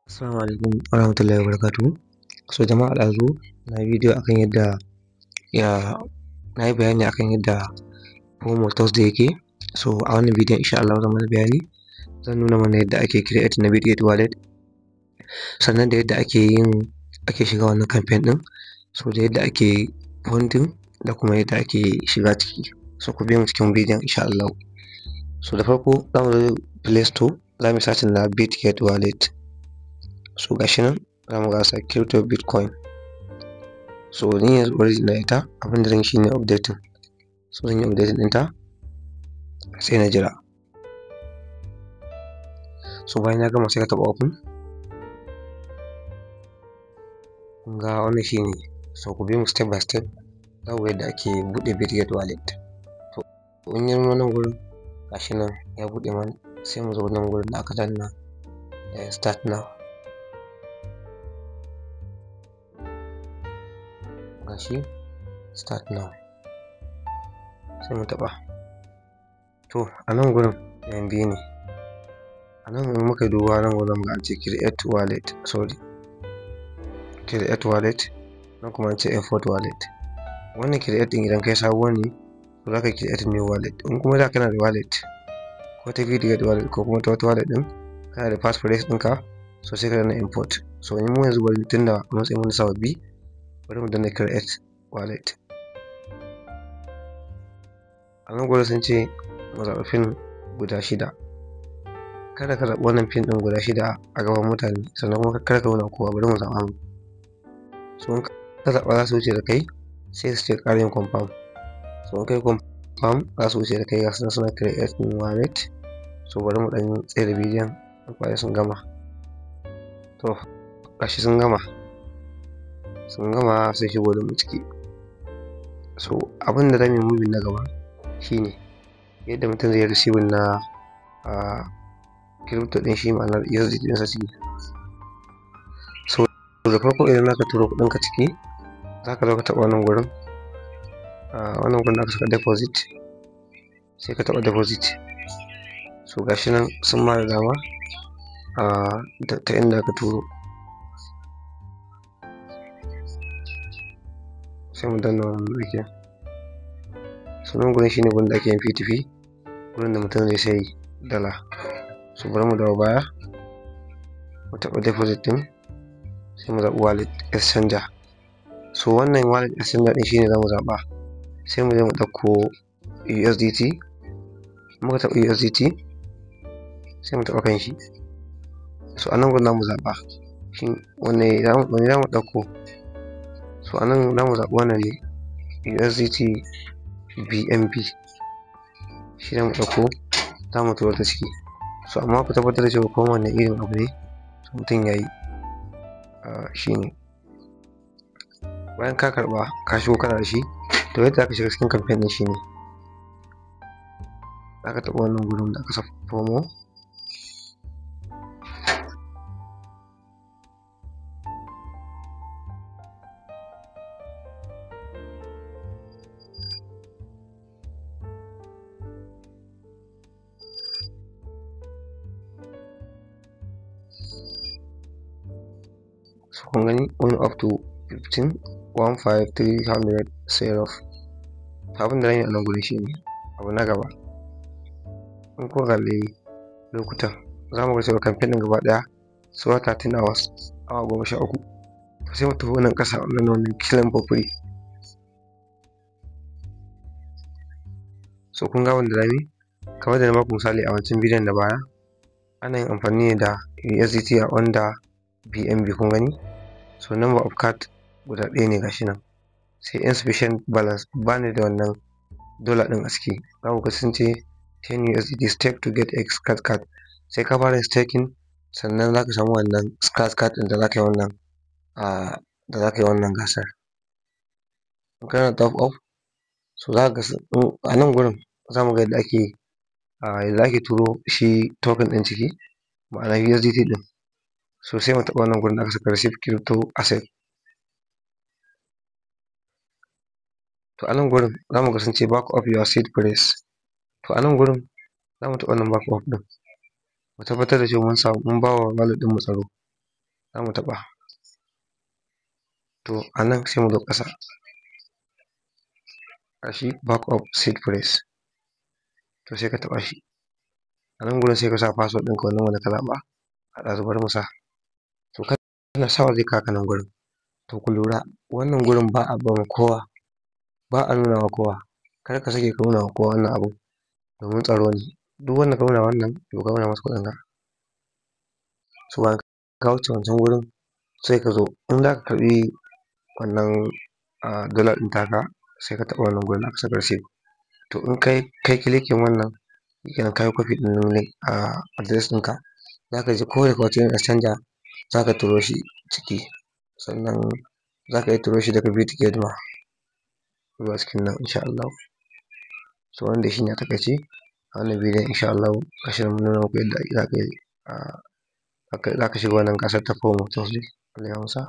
Assalamu alaikum warahmatullahi wabarakatuh. So jama'a ɗazu na yi bidiyo akan yadda na yi bayani akan yadda Promo Thursday yake. So a wannan bidiyon insha Allah zan mana bayani, zan nuna mana yadda ake create na Bitget wallet, sannan da yadda ake shiga wannan campaign ɗin, so da yadda ake funding da kuma yadda ake shiga ciki. So ku biyo mu cikin bidiyon insha Allah. So da farko za mu zo Play Store, za mu yi searching na Bitget wallet. So gashi nan za mu ga sa crypto bitcoin. So ni yanzu already na ita, abin da zan yi shine updating. So zan yi updating ɗinta sai na jira. So bayan ya gama sai ka taɓa open. Kun ga wannan shine. So ku bi mu step by step, za ku ga yadda ake buɗe Bitget wallet. To in yi nan gurin gashi nan ya buɗe mana, sai mu zo nan gurin da aka danna start now. Gashi start now, sai mu taɓa. To a nan gurin yan biyu ne. A nan in muka duba nan gurin ga an ce create wallet, create wallet, nan kuma an ce import wallet. Wannan create ɗin idan kai sabuwa ne to za ka create new wallet. In kuma da kana da wallet ko ta Bitget wallet ko kuma ta wata wallet ɗin kana da passphrase ɗinka, so sai ka danna import. So in mu yanzu bari tunda a matsayin wani sababbi, bari mu danna create wallet. A nan gurin sun ce mu zaɓi pin guda 6. Kada ka zaɓi wannan pin ɗin guda 6 a gaban mutane, sannan kuma kada ka nuna kowa, bari mu zaɓa mu. So in ka zaɓa za su wuce da kai sai su ce ƙara yin confirm. So in kai confirm za su wuce da kai gasu nan suna create new wallet. So bari mu ɗan tsaye da bidiyon bayan sun gama. To gashi sun gama sai shigo da mu ciki. So abin da zamu yi moving na gaba shine yadda mutum zai receive na crypto ɗin shi, ma'ana USDT ɗinsa ciki. So da farko idan zaka turo kuɗin ka ciki, zaka zo ka taɓa wannan gurin da aka saka deposit, sai ka taɓa deposit. So gashi nan sun ba da dama ta inda ka turo. Sai mu danna wannan ake. So nan gurin shine gurin da ake yin P2P, gurin da mutum zai sayi dala. So bari mu dawo baya, mu taɓa deposit ɗin, sai mu zaɓi wallet exchanger. So wannan wallet exchanger ɗin shine za mu zaɓa. Sai mu je mu ɗauko USDT. Muka taɓa USDT sai mu taɓa kan shi. So a nan gurin za mu zaɓa shi wanne za mu ɗauko. So a nan za mu zaɓi wannan USDT BNB, shi za mu ɗauko, za mu turo ta ciki. So amma ku tabbatar da cewa kowanne irin abu ne so mutum ya yi shi ne. Bayan ka karɓa ka shigo kana da shi, to yadda aka shiga cikin campaign ɗin shi ne za ka taɓa wannan gurin da aka saka promo. So kun gani win up to 15 300 sell off. Abin da zan yi a nan gurin shi ne abu na gaba. In kuka kalli lokutan, za mu ga cewa campaign ɗin gaba ɗaya saura 13 hours, awa 13. To sai mu tafi wannan ƙasa wannan claim for free. So kun ga wanda zamu yi, kamar da na baku misali a wancan bidiyon da baya, ana yin amfani ne da USDT a under BNB kun gani. So number of card guda ɗaya ne gashi nan, sai insufficient balance, ba ni da wannan dollar ɗin a ciki. Za ku ga sun ce 10 USDT stake to get X card. Sai ka fara staking sannan za ka samu wannan scratch card ɗin da za ka yi wannan gasar. In kana top up, so za ka ga a nan gurin za mu ga yadda ake turo shi token ɗin ciki, ma'ana USDT ɗin. So sai mu taɓa wannan gurin da aka saka receive crypto asset. To a nan gurin za mu ga sun ce back up your seed phrase. To a nan gurin za mu taɓa wannan back up ɗin. mu tabbatar da cewa mun ba wa wallet ɗin mu tsaro. Za mu taɓa, to a nan sai mu zo ƙasa gashi back up seed phrase, to sai ka taɓa shi. A nan gurin sai ka sa password ɗinka wannan wanda ka zaɓa a ɗazu, bari mu sa. To kana sawa zai kawo ka nan gurin. To ku lura wannan gurin ba a barin kowa, ba a nuna wa kowa, kar ka sake ka nuna wa kowa wannan abu domin tsaro ne. Duk wanda ka nuna wannan to ka nuna masa kuɗinka. So bayan ka wuce wancan gurin sai ka zo in za ka karɓi wannan dollar ɗin taka sai ka taɓa wannan gurin aka saka receipt. To in kai clicking wannan shikenan ka yi copy ɗin address ɗinka, za ka je ko da wace irin exchanger za ka turo shi ciki, sannan za ka iya turo shi daga Bitget ma zuwa cikin nan insha Allah. So wannan shine a taƙaice a wannan bidiyon insha Allah gashi mun nuna muku yadda za ka shiga wannan gasar ta promo. Allah ya musa.